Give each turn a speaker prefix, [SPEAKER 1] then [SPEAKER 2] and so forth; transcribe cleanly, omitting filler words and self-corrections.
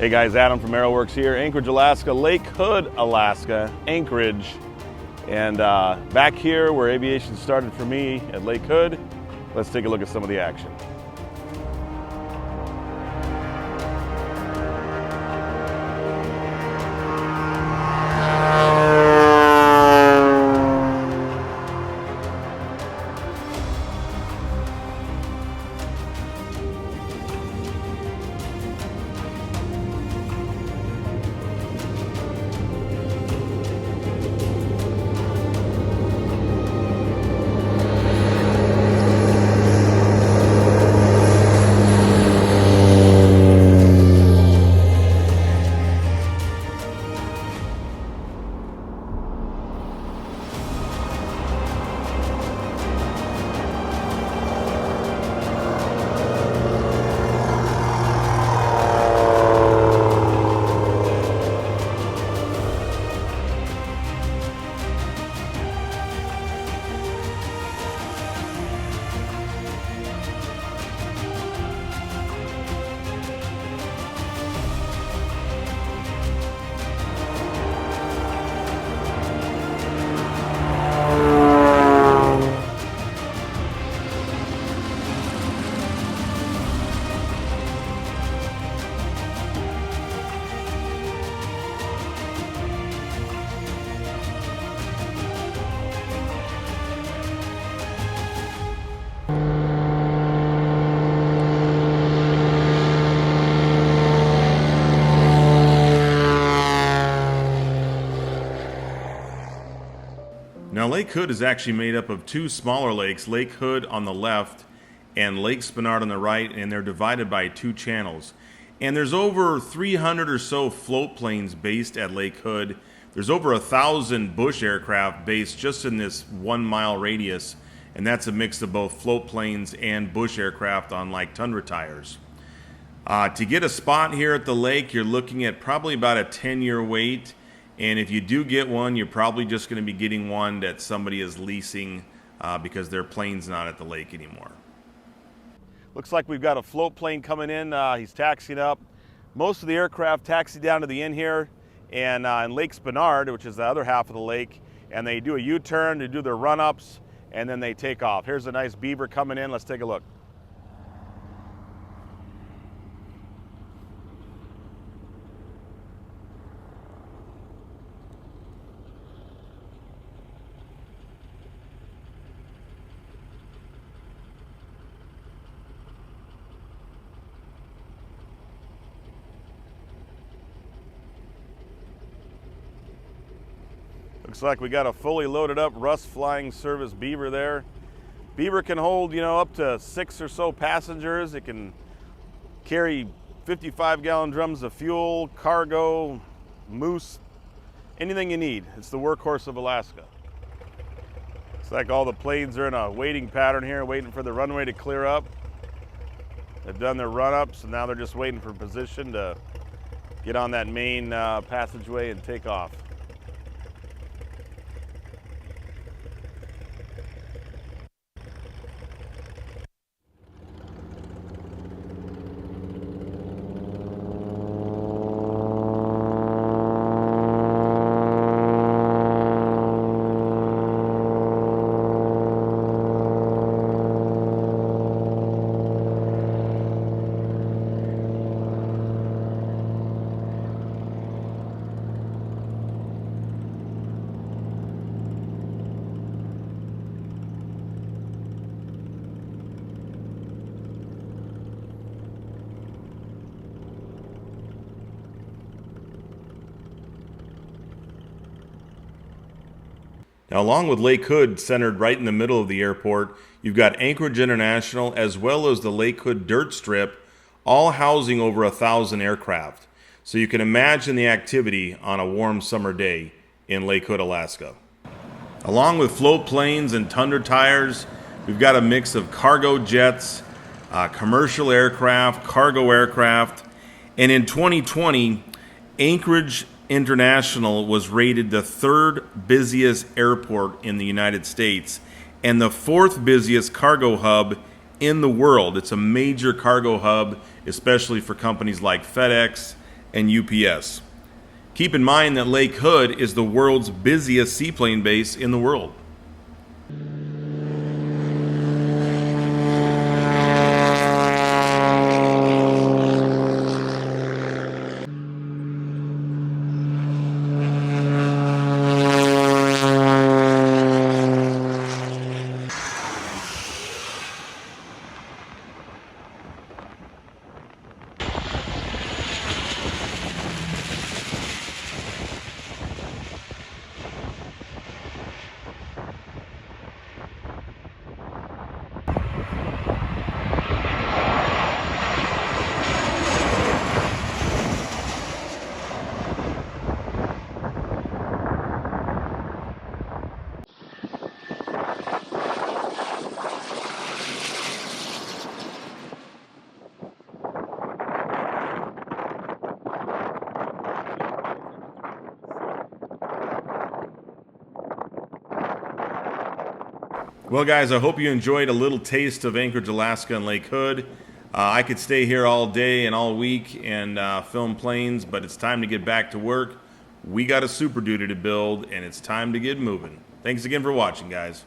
[SPEAKER 1] Hey guys, Adam from Aeroworks here, Anchorage, Alaska, Lake Hood, Alaska, Anchorage. And back here where aviation started for me at Lake Hood, let's take a look at some of the action.
[SPEAKER 2] Now, Lake Hood is actually made up of two smaller lakes, Lake Hood on the left and Lake Spenard on the right, and they're divided by two channels. And there's over 300 or so float planes based at Lake Hood. There's over 1,000 bush aircraft based just in this 1 mile radius, and that's a mix of both float planes and bush aircraft on like Tundra tires. To get a spot here at the lake, you're looking at probably about a 10-year wait. And if you do get one, you're probably just going to be getting one that somebody is leasing because their plane's not at the lake anymore.
[SPEAKER 1] Looks like we've got a float plane coming in. He's taxiing up. Most of the aircraft taxi down to the end here and in Lake Spenard, which is the other half of the lake, and they do a U-turn, they do their run-ups, and then they take off. Here's a nice beaver coming in. Let's take a look. Looks like we got a fully loaded up Russ Flying Service Beaver there. Beaver can hold, up to 6 or so passengers. It can carry 55-gallon drums of fuel, cargo, moose, anything you need. It's the workhorse of Alaska. Looks like all the planes are in a waiting pattern here, waiting for the runway to clear up. They've done their run-ups, and now they're just waiting for position to get on that main passageway and take off.
[SPEAKER 2] Now, along with Lake Hood, centered right in the middle of the airport, you've got Achorage International as well as the Lake Hood Dirt Strip, all housing over 1,000 aircraft. So you can imagine the activity on a warm summer day in Lake Hood, Alaska. Along with float planes and Tundra tires, we've got a mix of cargo jets, commercial aircraft, cargo aircraft, and in 2020, Anchorage International was rated the 3rd busiest airport in the United States and the 4th busiest cargo hub in the world. It's a major cargo hub, especially for companies like FedEx and UPS. Keep in mind that Lake Hood is the world's busiest seaplane base in the world. Well, guys, I hope you enjoyed a little taste of Anchorage, Alaska and Lake Hood. I could stay here all day and all week and film planes, but it's time to get back to work. We got a Super Duty to build, and it's time to get moving. Thanks again for watching, guys.